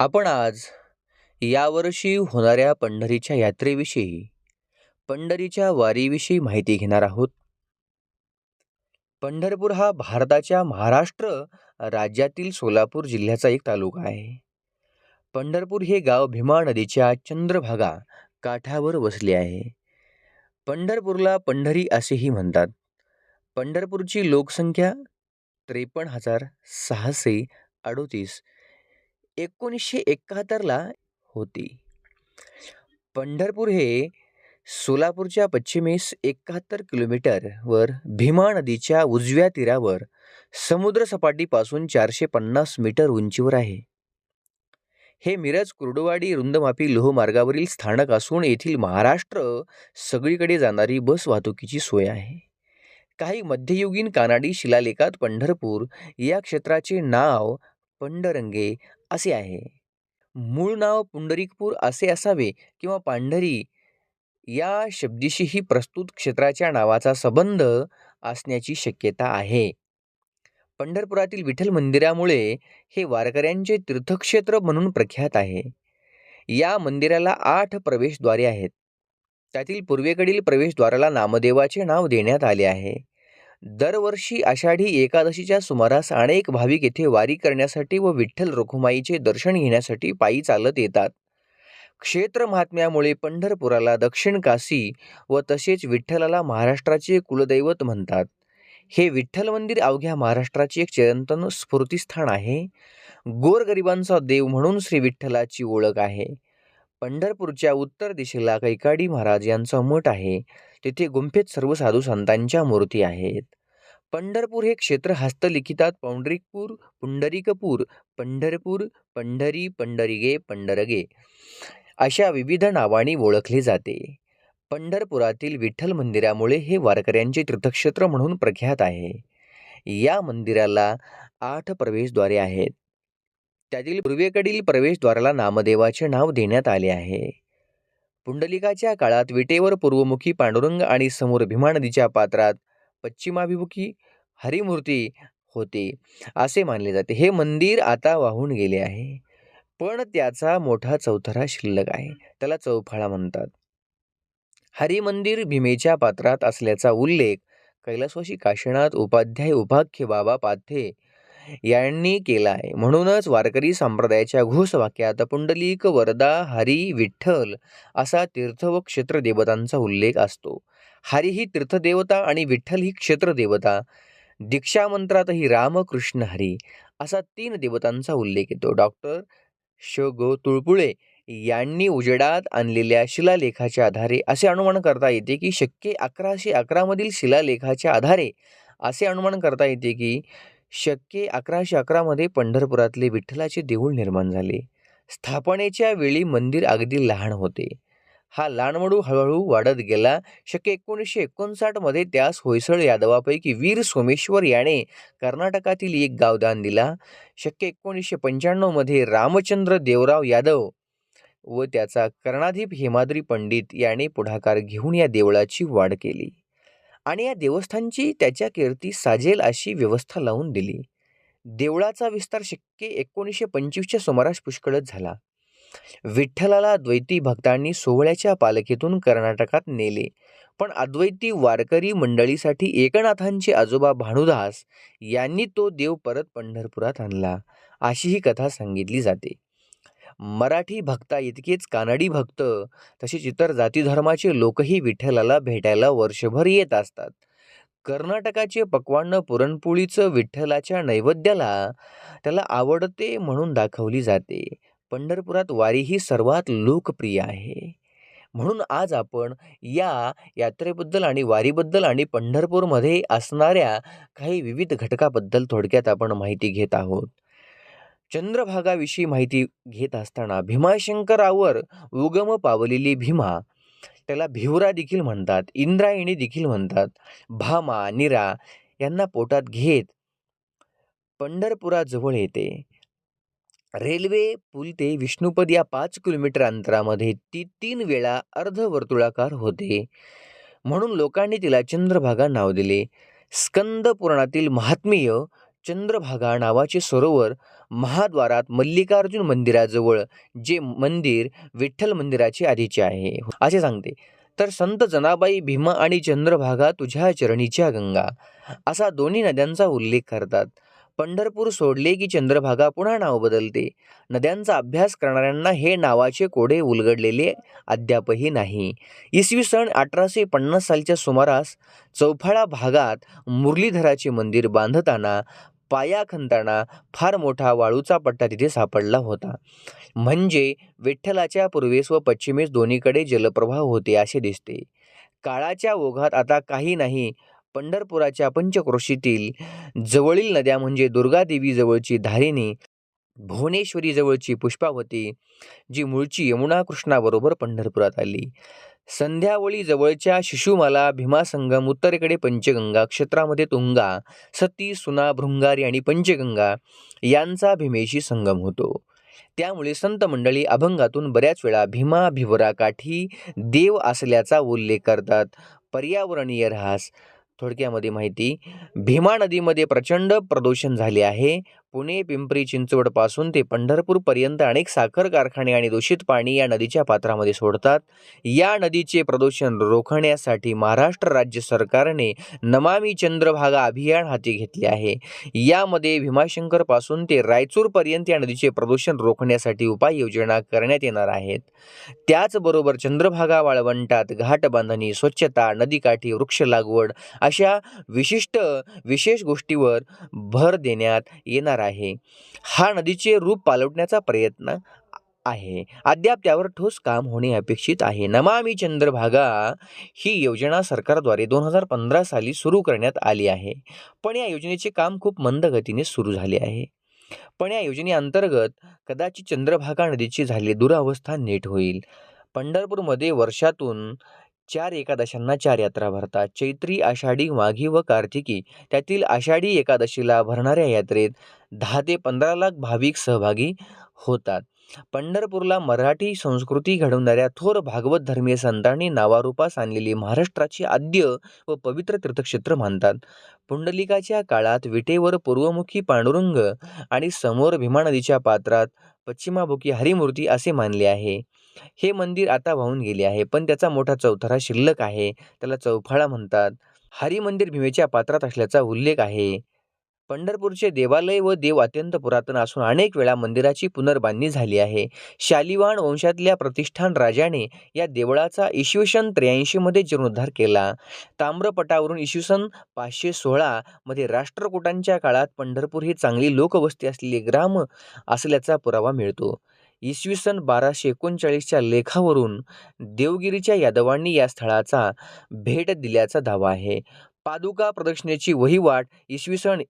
आपण आज यावर्षी होणाऱ्या पंढरीच्या यात्रेविषयी, पंढरीच्या वारीविषयी माहिती घेणार आहोत. पंढरपूर हा भारताच्या महाराष्ट्र राज्यातील सोलापूर जिल्ह्याचा एक तालुका आहे. पंढरपूर हे गाव भीमा नदीच्या चंद्रभागा काठावर वसले आहे. पंढरपूरला पंढरी असेही म्हणतात. पंढरपूरची लोकसंख्या 53,638 1971ला होती. पंढरपूर हे सोलापूरच्या पश्चिमेस 71 किलोमीटरवर भीमा नदीच्या उजव्या तीरावर समुद्रसपाटीपासून 450 मीटर उंचीवर आहे. हे मिरज कुर्डुवाडी रुंदमापी लोहमार्गावरील स्थानक असून येथील महाराष्ट्र सगळीकडे जाणारी बस वाहतुकीची सोय आहे. काही मध्ययुगीन कानाडी शिलालेखात पंढरपूर या क्षेत्राचे नाव पंडरंगे असे आहे. मूळ नाव पुंडरीकपूर असे असावे किंवा पांढरी या शब्दाशीही प्रस्तुत क्षेत्राच्या नावाचा संबंध असण्याची शक्यता आहे. पंढरपुरातील विठ्ठल मंदिरामुळे हे वारकऱ्यांचे तीर्थक्षेत्र म्हणून प्रख्यात आहे. या मंदिराला 8 प्रवेशद्वारे आहेत. त्यातील पूर्वेकडील प्रवेशद्वाराला नामदेवाचे नाव देण्यात आले आहे. दरवर्षी आषाढी एकादशीच्या सुमारास अनेक भाविक येथे वारी करण्यासाठी व विठ्ठल रखुमाईचे दर्शन घेण्यासाठी पायी चालत येतात. क्षेत्र महात्म्यामुळे पंढरपुराला दक्षिण काशी व तसेच विठ्ठलाला महाराष्ट्राचे कुलदैवत म्हणतात. हे विठ्ठल मंदिर अवघ्या महाराष्ट्राचे एक चिरंतन स्फूर्तिस्थान आहे. गोरगरिबांचा देव म्हणून श्री विठ्ठलाची ओळख आहे. पंढरपूरच्या उत्तर दिशेला कैकाडी महाराज यांचा मठ आहे. तेथे गुंफेत सर्व साधू संतांच्या मूर्ती आहेत. पंढरपूर हे क्षेत्र हस्तलिखितात पौंडरिकपूर, पुंडरीकपूर, पंढरपूर, पंढरी, पंढरीगे, पंढरगे अशा विविध नावांनी ओळखले जाते. पंढरपुरातील विठ्ठल मंदिरामुळे हे वारकऱ्यांचे तीर्थक्षेत्र म्हणून प्रख्यात आहे. या मंदिराला 8 प्रवेशद्वारे आहेत. त्यातील पूर्वेकडील प्रवेशद्वाराला नामदेवाचे नाव देण्यात आले आहे. पुंडलिकाच्या काळात विटेवर पूर्वमुखी पांडुरंग आणि समोर भीमा नदीच्या पात्रात पश्चिमाभिमुखी हरिमूर्ती होते असे मानले जाते. हे मंदिर आता वाहून गेले आहे, पण त्याचा मोठा चौथरा शिल्लक आहे. त्याला चौफाळा म्हणतात. हरिमंदिर भीमेच्या पात्रात असल्याचा उल्लेख कैलासवासी काशीनाथ उपाध्याय उपाख्य बाबा पाथे यांनी केला आहे. म्हणूनच वारकरी संप्रदायाच्या घोषवाक्यात पुंडलिक वरदा हरी विठ्ठल असा तीर्थ व क्षेत्र देवतांचा उल्लेख असतो. हरी ही तीर्थदेवता आणि विठ्ठल ही क्षेत्रदेवता. दीक्षा मंत्रातही राम कृष्ण हरी असा 3 देवतांचा उल्लेख येतो. डॉक्टर श.गो. तुळपुळे यांनी उजेडात आणलेल्या शिलालेखाच्या आधारे असे अनुमान करता येते की शके 1111 मधील शिलालेखाच्या आधारे असे अनुमान करता येते की शके 1111 मध्ये पंढरपुरातले विठ्ठलाचे देऊळ निर्माण झाले. स्थापनेच्या वेळी मंदिर अगदी लहान होते. हा लहानमडू हळूहळू वाढत गेला. शके 1959 मध्ये त्यास होयसळ यादवापैकी वीर सोमेश्वर याने कर्नाटकातील एक गाव दान दिला. शके 1995 मध्ये रामचंद्र देवराव यादव व त्याचा कर्णाधीप हेमाद्री पंडित याने पुढाकार घेऊन या देवळाची वाढ केली आणि या देवस्थानची त्याच्या कीर्तीस साजेल अशी व्यवस्था लावून दिली. देवळाचा विस्तार शके 1925च्या सुमारास पुष्कळच झाला. विठ्ठलाला द्वैती भक्तांनी सोहळ्याच्या पालखीतून कर्नाटकात नेले, पण अद्वैती वारकरी मंडळीसाठी एकनाथांचे आजोबा भानुदास यांनी तो देव परत पंढरपुरात आणला अशी ही कथा सांगितली जाते. मराठी भक्ता इतकेच कानडी भक्त तसेच इतर जाती धर्माचे लोकही विठ्ठलाला भेटायला वर्षभर येत असतात. कर्नाटकाचे पक्वान्न पुरणपोळीचं विठ्ठलाच्या नैवेद्याला त्याला आवडते म्हणून दाखवली जाते. पंढरपुरात वारी ही सर्वात लोकप्रिय आहे. म्हणून आज आपण या यात्रेबद्दल आणि वारीबद्दल आणि पंढरपूरमध्ये असणाऱ्या काही विविध घटकाबद्दल थोडक्यात आपण माहिती घेत आहोत. चंद्रभागाविषयी माहिती घेत असताना भीमाशंकरावर उगम पावलेली भीमा, त्याला भिवरा देखील म्हणतात, इंद्रायणी देखील म्हणतात, भामा, नीरा यांना पोटात घेत पंढरपुराजवळ येते. रेल्वे पूल ते विष्णुपद या 5 किलोमीटर अंतरामध्ये ती 3 वेळा अर्धवर्तुळाकार होते. म्हणून लोकांनी तिला चंद्रभागा नाव दिले. स्कंद पुराणातील महात्म्य चंद्रभागा नावाचे सरोवर महाद्वारात मल्लिकार्जुन मंदिराजवळ, जे मंदिर विठ्ठल मंदिराचे आधीचे आहे, असे सांगते. तर संत जनाबाई भीमा आणि चंद्रभागा तुझ्या चरणीच्या गंगा, असा दोन्ही नद्यांचा उल्लेख करतात. पंढरपूर सोडले की चंद्रभागा पुन्हा नाव बदलते. नद्यांचा अभ्यास करणाऱ्यांना हे नावाचे कोडे उलगडलेले अद्यापही नाही. इसवी सन 1850 सालच्या सुमारास चौफाळा भागात मुरलीधराचे मंदिर बांधताना, पाया खणताना फार मोठा वाळूचा पट्टा तिथे सापडला होता. म्हणजे विठ्ठलाच्या पूर्वेस व पश्चिमेस दोन्हीकडे जलप्रवाह होते असे दिसते. काळाच्या ओघात आता काही नाही. पंढरपुराच्या पंचक्रोशीतील जवळील नद्या म्हणजे दुर्गादेवी जवळची धारिणी, भुवनेश्वरी जवळची पुष्पावती, जी मूळची यमुना कृष्णाबरोबर पंढरपुरात आली. संध्यावळी जवळच्या शिशुमाला, भीमासंगम, उत्तरेकडे पंचगंगा, क्षेत्रामध्ये तुंगा, सती, सुना, भृंगारी आणि पंचगंगा यांचा भीमेशी संगम होतो. त्यामुळे संत मंडळी अभंगातून बऱ्याच वेळा भीमा भिवरा काठी देव असल्याचा उल्लेख करतात. पर्यावरणीय ऱ्हास. थोडक्यामध्ये माहिती, भीमा नदीमध्ये प्रचंड प्रदूषण झाले आहे. पुणे, पिंपरी चिंचवडपासून ते पंढरपूरपर्यंत अनेक साखर कारखाने आणि दूषित पाणी या नदीच्या पात्रामध्ये सोडतात. या नदीचे प्रदूषण रोखण्यासाठी महाराष्ट्र राज्य सरकारने नमामि चंद्रभागा अभियान हाती घेतले आहे. यामध्ये भीमाशंकरपासून ते रायचूरपर्यंत या नदीचे प्रदूषण रोखण्यासाठी उपाययोजना करण्यात येणार आहेत. त्याचबरोबर चंद्रभागा वाळवंटात घाट बांधणी, स्वच्छता, नदीकाठी वृक्ष लागवड अशा विशेष गोष्टीवर भर देण्यात येणार आहे. हा नदीचे रूप पालटण्याचा प्रयत्न आहे. अद्याप त्यावर ठोस काम होणे अपेक्षित आहे. नमामि चंद्रभागा ही योजना सरकारद्वारे 2015 साली सुरू करण्यात आली आहे. पण या योजनेचे काम खूप मंद गतीने सुरू झाले आहे. पण या योजनेअंतर्गत कदाचित चंद्रभागा नदीची झालेली दुरावस्था नीट होईल. पंढरपूरमध्ये वर्षातून 4 एकादशांना 4 यात्रा भरतात. चैत्री, आषाढी, माघी व कार्तिकी. त्यातील आषाढी एकादशीला भरणाऱ्या यात्रेत 10 ते 15 लाख भाविक सहभागी होतात. पंढरपूरला मराठी संस्कृती घडवणाऱ्या थोर भागवत धर्मीय संतांनी नावारूपास आणलेली महाराष्ट्राची आद्य व पवित्र तीर्थक्षेत्र मानतात. पुंडलिकाच्या काळात विटेवर पूर्वमुखी पांडुरंग आणि समोर भीमा नदीच्या पात्रात पश्चिमामुखी हरिमूर्ती असे मानले आहे. हे मंदिर आता वाहून गेले आहे, पण त्याचा मोठा चौथरा शिल्लक आहे. त्याला चौफाळा म्हणतात. हरिमंदिर भीमेच्या पात्रात असल्याचा उल्लेख आहे. पंढरपूरचे देवालय व देव अत्यंत पुरातन असून अनेक वेळा मंदिराची पुनर्बांधणी झाली आहे. शालिवाहन वंशातल्या प्रतिष्ठान राजाने या देवळाचा इसवी सन 83 मध्ये जीर्णोद्धार केला. ताम्रपटावरून इसवी सन 516 मध्ये राष्ट्रकूटांच्या काळात पंढरपूर ही चांगली लोकवस्ती असलेले ग्राम असल्याचा पुरावा मिळतो. इसवी सन 1239च्या लेखावरून देवगिरीच्या यादवांनी या स्थळाचा भेट दिल्याचा दावा आहे. पादुका प्रदक्षिणेची वहिवाट इसवी सन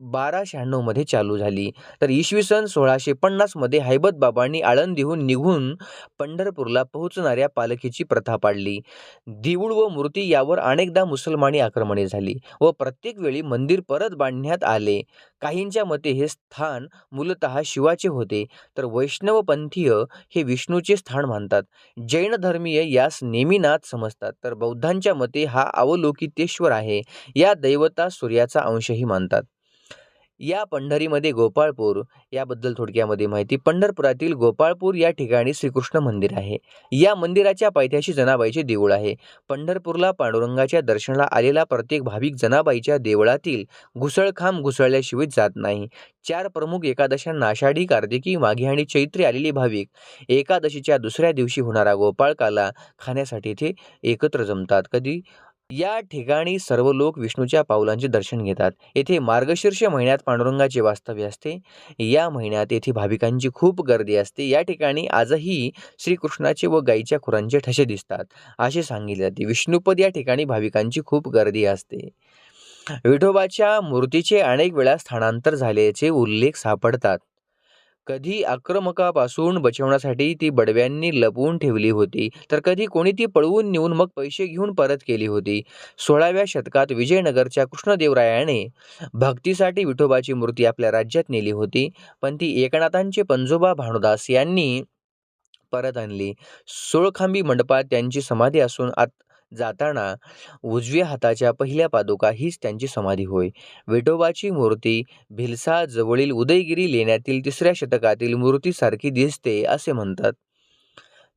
1296 मध्ये चालू झाली. तर इसवी सन 1650 मध्ये हैबत बाबांनी आळंदीहून निघून पंढरपूरला पोहोचणाऱ्या पालखीची प्रथा पाडली. देऊळ व मूर्ती यावर अनेकदा मुसलमानी आक्रमणे झाली व प्रत्येक वेळी मंदिर परत बांधण्यात आले. काहींच्या मते हे स्थान मूलतः शिवाचे होते, तर वैष्णवपंथीय हे विष्णूचे स्थान मानतात. जैन धर्मीय यास नेमिनाथ समजतात, तर बौद्धांच्या मते हा अवलोकितेश्वर आहे. या दैवता सूर्याचा अंशही मानतात. या पंढरीमध्ये गोपाळपूर याबद्दल थोडक्यामध्ये माहिती. पंढरपुरातील गोपाळपूर या ठिकाणी श्रीकृष्ण मंदिर आहे. या मंदिराच्या पायथ्याशी जनाबाईचे देऊळ आहे. पंढरपूरला पांडुरंगाच्या दर्शनाला आलेला प्रत्येक भाविक जनाबाईच्या देवळातील घुसळखांब घुसळल्याशिवाय जात नाही. 4 प्रमुख एकादशांना आषाढी, कार्तिकी, माघी आणि चैत्री आलेले भाविक एकादशीच्या दुसऱ्या दिवशी होणारा गोपाळकाला खाण्यासाठी इथे एकत्र जमतात. कधी या ठिकाणी सर्व लोक विष्णूच्या पावलांचे दर्शन घेतात. येथे मार्गशीर्ष महिन्यात पांडुरंगाचे वास्तव्य असते. या महिन्यात येथे भाविकांची खूप गर्दी असते. या ठिकाणी आजही श्रीकृष्णाचे व गायीच्या खुरांचे ठसे दिसतात असे सांगितले जाते. विष्णुपद या ठिकाणी भाविकांची खूप गर्दी असते. विठोबाच्या मूर्तीचे अनेक वेळा स्थानांतर झाल्याचे उल्लेख सापडतात. कधी आक्रमकापासून बचवण्यासाठी ती बडव्यांनी लपवून ठेवली होती, तर कधी कोणी ती पळवून नेऊन मग पैसे घेऊन परत केली होती. 16व्या शतकात विजयनगरच्या कृष्णदेवरायाने भक्तीसाठी विठोबाची मूर्ती आपल्या राज्यात नेली होती, पण ती एकनाथांचे पंजोबा भानुदास यांनी परत आणली. सोळखांबी मंडपात त्यांची समाधी असून आत जाताना उजव्या हाताच्या पहिल्या पादुका हीच त्यांची समाधी होय. विठोबाची मूर्ती भिलसा जवळील उदयगिरी लेण्यातील 3ऱ्या शतकातील मूर्तीसारखी दिसते असे म्हणतात.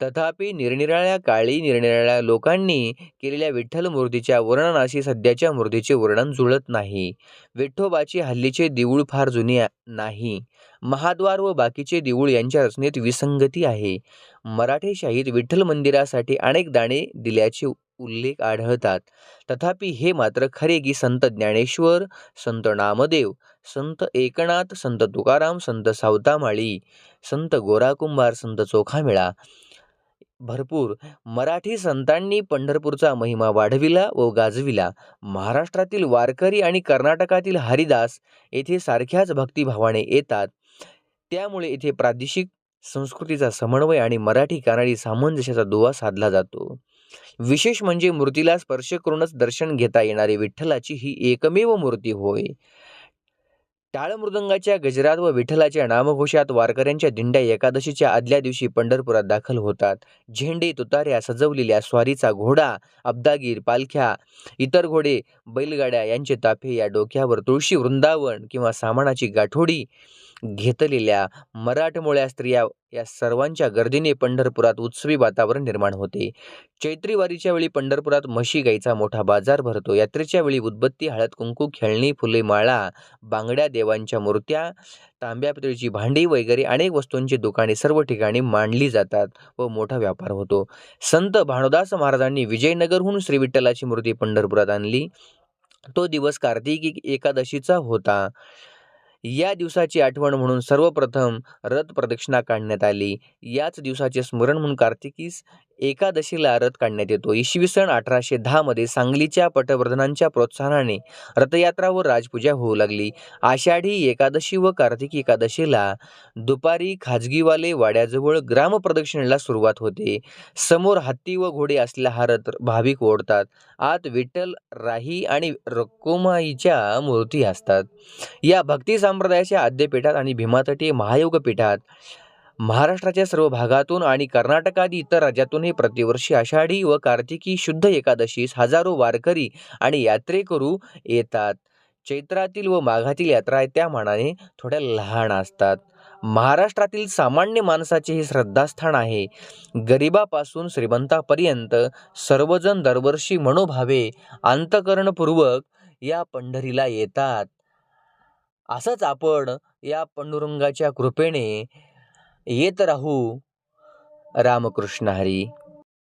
तथापि निरनिराळ्या काळी निरनिराळ्या लोकांनी केलेल्या विठ्ठल मूर्तीच्या वर्णनाशी सध्याच्या मूर्तीचे वर्णन जुळत नाही. विठोबाचे हल्लीचे देऊळ फार जुने नाही. महाद्वार व बाकीचे देऊळ यांच्या रचनेत विसंगती आहे. मराठेशाहीत विठ्ठल मंदिरासाठी अनेक दाने दिल्याचे उल्लेख आढळतात. तथापि हे मात्र खरे की संत ज्ञानेश्वर, संत नामदेव, संत एकनाथ, संत तुकाराम, संत सावतामाळी, संत गोराकुंभार, संत चोखामेळा भरपूर मराठी संतांनी पंढरपूरचा महिमा वाढविला व गाजविला. महाराष्ट्रातील वारकरी आणि कर्नाटकातील हरिदास येथे सारख्याच भक्तिभावाने येतात. त्यामुळे येथे प्रादेशिक संस्कृतीचा समन्वय आणि मराठी कानडी सामंजस्याचा दुवा साधला जातो. विशेष म्हणजे मूर्तीला स्पर्श करूनच दर्शन घेता येणारी विठ्ठलाची ही एकमेव मूर्ती होय. टाळ मृदंगाच्या गजरात व विठ्ठलाच्या नामघोषात वारकऱ्यांच्या दिंड्या एकादशीच्या आदल्या दिवशी पंढरपुरात दाखल होतात. झेंडे, तुताऱ्या, सजवलेल्या स्वारीचा घोडा, अब्दागीर, पालख्या, इतर घोडे, बैलगाड्या यांचे ताफे, या डोक्यावर तुळशी वृंदावन किंवा सामानाची गाठोडी घेतलेल्या मराठमोळ्या स्त्रिया या सर्वांच्या गर्दीने पंढरपुरात उत्सवी वातावरण निर्माण होते. चैत्री वारीच्या वेळी पंढरपुरात म्हशी गाईचा मोठा बाजार भरतो. यात्रेच्या वेळी उदबत्ती, हळद कुंकू, खेळणी, फुले, माळा, बांगड्या, देवांच्या मूर्त्या, तांब्या पितळीची भांडी वगैरे अनेक वस्तूंची दुकाने सर्व ठिकाणी मांडली जातात व मोठा व्यापार होतो. संत भानुदास महाराजांनी विजयनगरहून श्री विठ्ठलाची मूर्ती पंढरपुरात आणली. तो दिवस कार्तिकी एकादशीचा होता. या दिवसाची आठवण म्हणून सर्वप्रथम रथ प्रदक्षिणा काढण्यात आली. याच दिवसाचे स्मरण म्हणून कार्तिकीस एकादशीला रथ काढण्यात येतो. इसवी सन 1810 मध्ये सांगलीच्या पटवर्धनांच्या प्रोत्साहनाने रथयात्रा व राजपूजा होऊ लागली. आषाढी एकादशी व कार्तिकी एकादशीला दुपारी खाजगीवाले वाड्याजवळ ग्रामप्रदक्षिणेला सुरुवात होते. समोर हत्ती व घोडे असलेला हा रथ भाविक ओढतात. आत विठ्ठल, राही आणि रखुमाईच्या मूर्ती असतात. या भक्ती संप्रदायाच्या आद्यपीठात आणि भीमातटीय महायोगपीठात महाराष्ट्राच्या सर्व भागातून आणि कर्नाटकादी इतर राज्यातूनही प्रतिवर्षी आषाढी व कार्तिकी शुद्ध एकादशीस हजारो वारकरी आणि यात्रेकरू येतात. चैत्रातील व माघातील यात्रा त्या मानाने थोड्या लहान असतात. महाराष्ट्रातील सामान्य माणसाचे हे श्रद्धास्थान आहे. गरिबापासून श्रीमंतापर्यंत सर्वजण दरवर्षी मनोभावे अंतःकरणपूर्वक या पंढरीला येतात. असंच आपण या पांडुरंगाच्या कृपेने येत राहू. रामकृष्ण हरी.